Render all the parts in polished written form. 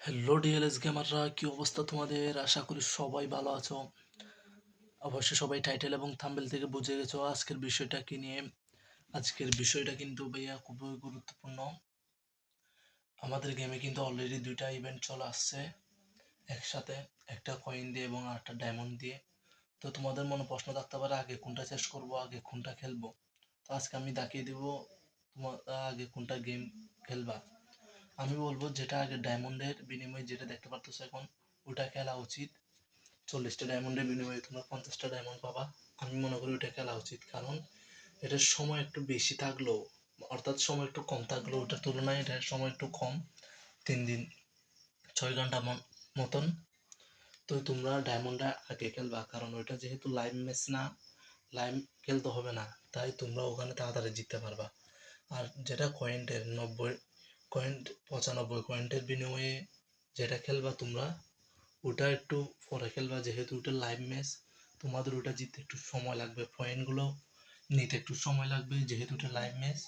Hello DLS গেমাররা, কি অবস্থা তোমাদের? আশা করি সবাই ভালো আছো। অবশ্যই সবাই টাইটেল এবং থাম্বনেল থেকে বুঝে গেছো আজকের বিষয়টা কি নিয়ে। আজকের বিষয়টা কিন্তু ভাইয়া খুবই গুরুত্বপূর্ণ। আমাদের গেমে কিন্তু অলরেডি দুইটা ইভেন্ট চলে আসছে একসাথে, একটা কয়েন দিয়ে এবং আরেকটা ডায়মন্ড দিয়ে। তো তোমাদের মনে প্রশ্ন থাকতে পারে আগে কোনটা শেষ করব, আগে কোনটা খেলবো। তো আজকে আমি দেখিয়ে দিব তোমার আগে কোনটা গেম খেলবা। আমি বলবো যেটা আগে ডায়মন্ডের বিনিময়ে যেটা দেখতে পারতেছো এখন, ওটা খেলা উচিত। 40টা ডায়মন্ডের বিনিময়ে তোমরা 50টা ডায়মন্ড পাবা। আমি মনে করি ওটা খেলা উচিত, কারণ এটার সময় একটু বেশি থাকলেও, অর্থাৎ সময় একটু কম থাকলেও ওটার তুলনায় এটার সময় একটু কম, 3 দিন 6 ঘন্টা মতন। তো তোমরা ডায়মন্ডটা আগে খেলবা, কারণ ওইটা যেহেতু লাইভ ম্যাচ না, লাইভ খেলতে হবে না, তাই তোমরা ওখানে তাড়াতাড়ি জিততে পারবা। আর যেটা কয়েন্টের 90 কয়েন্ট, 95 কয়েন্টের বিনিময়ে যেটা খেলবা তোমরা, ওটা একটু পরে খেলবা, যেহেতু ওটা লাইভ ম্যাচ। তোমাদের ওটা জিততে একটু সময় লাগবে, পয়েন্টগুলো নিতে একটু সময় লাগবে, যেহেতু ওটা লাইভ ম্যাচ।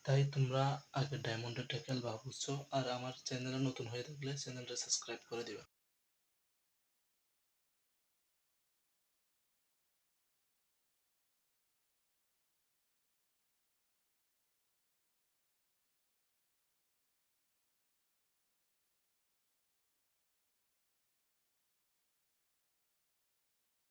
তাই তোমরা আগে ডায়মন্ডেরটা খেলবা, বুঝছো? আর আমার চ্যানেলে নতুন হয়ে থাকলে চ্যানেলটা সাবস্ক্রাইব করে দিবা।